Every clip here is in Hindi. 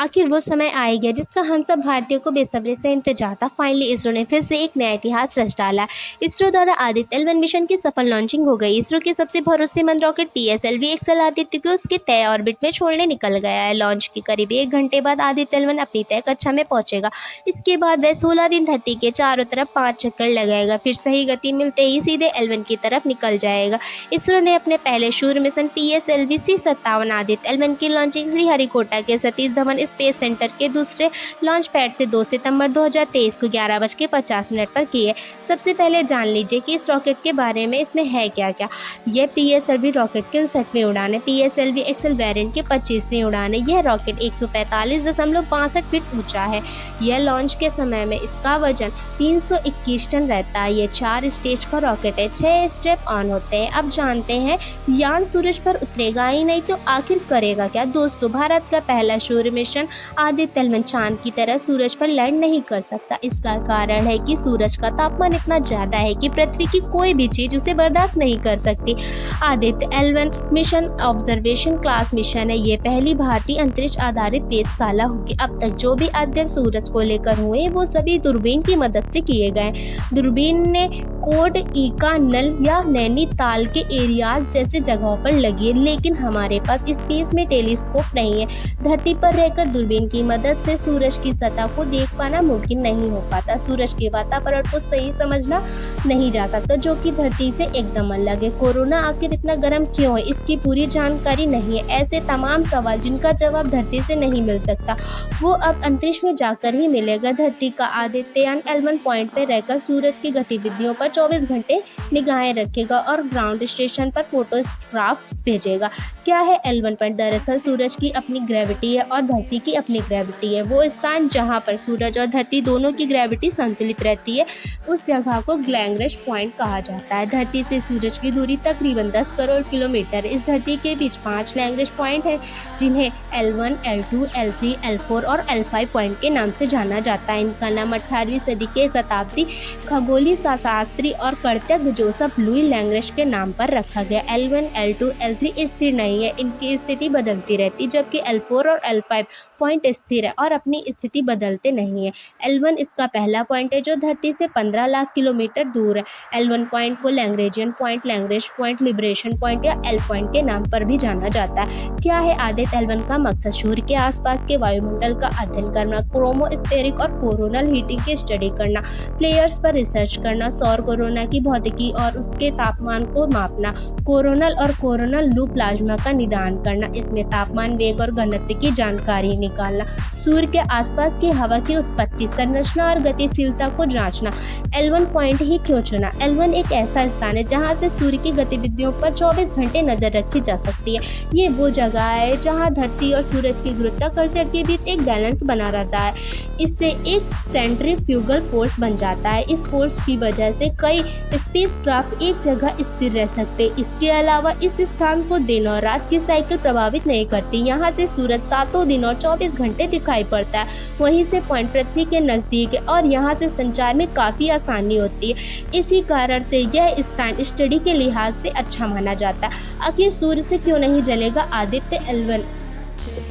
आखिर वो समय आ ही गया जिसका हम सब भारतीयों को बेसब्री से इंतजार था। फाइनली इसरो ने फिर से एक नया इतिहास रच डाला। इसरो द्वारा आदित्य L1 मिशन की सफल लॉन्चिंग हो गई। इसरो के सबसे भरोसेमंद रॉकेट PSLV XL आदित्य को उसके तय ऑर्बिट में छोड़ने निकल गया है। लॉन्च के करीब 1 घंटे बाद आदित्य L1 अपनी तय कक्षा में पहुंचेगा। इसके बाद वह 16 दिन धरती के चारों तरफ 5 चक्कर लगाएगा, फिर सही गति मिलते ही सीधे L1 की तरफ निकल जाएगा। इसरो ने अपने पहले शूर mission PSLV C57 Aditya L1 की लॉन्चिंग श्रीहरिकोटा के सतीश धवन स्पेस सेंटर के दूसरे लॉन्च पैड से 2 सितंबर 2023 को 11:50 पर की है। सबसे पहले जान लीजिए कि इस रॉकेट के बारे में, इसमें है क्या क्या। यह PSLV रॉकेट की 59वीं उड़ान है। PSLV XL वेरिएंट की 25वीं उड़ान है। यह रॉकेट 145.62 फीट ऊंचा है। यह लॉन्च के समय में इसका वजन 321 टन रहता है। यह 4 स्टेज का रॉकेट है, 6 स्टेप ऑन होते हैं। अब जानते हैं यान सूरज पर उतरेगा ही नहीं तो आखिर करेगा क्या। दोस्तों, भारत का पहला शूर मिशन आदित्य L1 चांद की तरह सूरज पर लैंड नहीं कर सकता। इसका कारण है कि सूरज का तापमान इतना ज्यादा है कि पृथ्वी की कोई भी चीज उसे बर्दाश्त नहीं कर सकती। Aditya L1 mission observation class mission है। ये पहली भारतीय अंतरिक्ष आधारित वेधशाला होगी। अब तक जो भी अध्ययन सूरज को लेकर हुए वो सभी दूरबीन की मदद से किए गए। दूरबीन ने कोड ईका नल या नैनीताल के एरियाज जैसे जगहों पर लगी है, लेकिन हमारे पास स्पेस में टेलीस्कोप नहीं है। धरती पर रहकर दूरबीन की मदद से सूरज की सतह को देख पाना मुमकिन नहीं हो पाता। सूरज के वातावरण को सही समझना नहीं जा सकता, जो कि धरती से एकदम अलग है। कोरोना आखिर इतना गर्म क्यों है, इसकी पूरी जानकारी नहीं है। ऐसे तमाम सवाल जिनका जवाब धरती से नहीं मिल सकता, वो अब अंतरिक्ष में जाकर ही मिलेगा। धरती का आदित्ययान L1 पॉइंट पर रहकर सूरज की गतिविधियों पर 24 घंटे निगाहें रखेगा और ग्राउंड स्टेशन पर फोटोग्राफ्स भेजेगा। क्या है L1 पॉइंट? दरअसल सूरज की अपनी ग्रेविटी है और धरती की अपनी ग्रेविटी है। वो स्थान जहाँ पर सूरज और धरती दोनों की ग्रेविटी संतुलित रहती है, उस जगह को लैग्रेंज पॉइंट कहा जाता है। धरती से सूरज की दूरी तकरीबन 10 करोड़ किलोमीटर। इस धरती के बीच 5 लैग्रेंज पॉइंट हैं, जिन्हें L1, L2, L3, L4 और L5 पॉइंट के नाम से जाना जाता है। इनका नाम 18वीं सदी के शताब्दी खगोलीय शास्त्री और कृतज्ञ जोसेफ लुई लैग्रेंज के नाम पर रखा गया। L1, L2, L3 स्थिर नहीं है, इनकी स्थिति बदलती रहती, जबकि L4 और L5 पॉइंट स्थिर है और अपनी स्थिति बदलते नहीं है। L1 इसका पहला पॉइंट है जो धरती से 15 लाख किलोमीटर दूर है। L1 पॉइंट को Lagrangian point, Lagrange point, liberation point या L पॉइंट के नाम पर भी जाना जाता है। क्या है आदित्य L1 का मकसद? सूर्य के आसपास के वायुमंडल का अध्ययन करना, क्रोमोस्फेरिक और कोरोनल हीटिंग की स्टडी करना, प्लेयर्स पर रिसर्च करना, सौर कोरोना की भौतिकी और उसके तापमान को मापना, कोरोनल और कोरोनल लूप प्लाज्मा का निदान करना, इसमें तापमान, वेग और घनत्व की जानकारी निकालना, सूर्य के आसपास की हवा की उत्पत्ति, संरचना और गतिशीलता को जांचना। L1 पॉइंट ही क्यों चुना? L1 एक ऐसा स्थान है जहां से सूर्य की गतिविधियों पर 24 घंटे नजर रखी जा सकती है। ये वो जगह है जहां धरती और सूरज की गुरुत्वाकर्षण के बीच एक बैलेंस बना रहता है। इससे एक सेंट्रीफ्यूगल फोर्स बन जाता है। इस फोर्स की वजह से कई स्पेसक्राफ्ट एक जगह स्थिर रह सकते। इसके अलावा इस स्थान को दिन और रात की साइकिल प्रभावित नहीं करती। यहाँ से सूरज 7 दिन और 24 घंटे दिखाई पड़ता है। वहीं से पॉइंट पृथ्वी के नजदीक है और यहाँ से संचार में काफी आसानी होती है। इसी कारण से यह स्थान स्टडी के लिहाज से अच्छा माना जाता है। आखिर सूर्य से क्यों नहीं जलेगा आदित्य L1?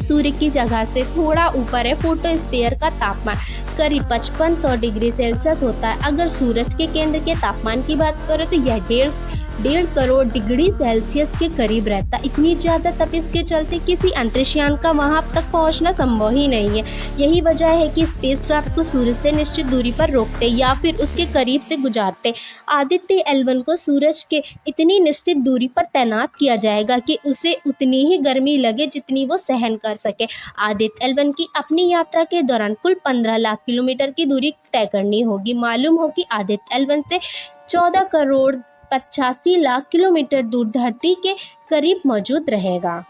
सूर्य की जगह से थोड़ा ऊपर है। फोटोस्फीयर का तापमान करीब 5500 डिग्री सेल्सियस होता है। अगर सूरज के केंद्र के तापमान की बात करें तो यह 1.5 करोड़ डिग्री सेल्सियस के करीब रहता। इतनी ज्यादा तपिश के चलते किसी अंतरिक्षयान का वहां तक पहुंचना संभव ही नहीं है। यही वजह है कि स्पेसक्राफ्ट को सूरज से निश्चित दूरी पर रोकते या फिर उसके करीब से गुजारते। आदित्य L1 को सूरज के इतनी निश्चित दूरी पर तैनात किया जाएगा कि उसे उतनी ही गर्मी लगे जितनी वो सहन कर सके। आदित्य L1 की अपनी यात्रा के दौरान कुल 15 लाख किलोमीटर की दूरी तय करनी होगी। मालूम हो कि आदित्य L1 से 14 करोड़ 85 लाख किलोमीटर दूर धरती के करीब मौजूद रहेगा।